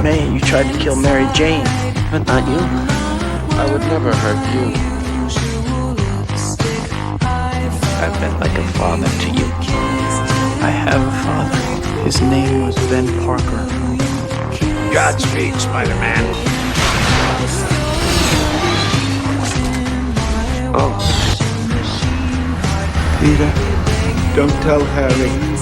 May, you tried to kill Mary Jane. But not you. I would never hurt you. I've been like a father to you. I have a father. His name was Ben Parker. Godspeed, Spider-Man. Peter, don't tell Harry.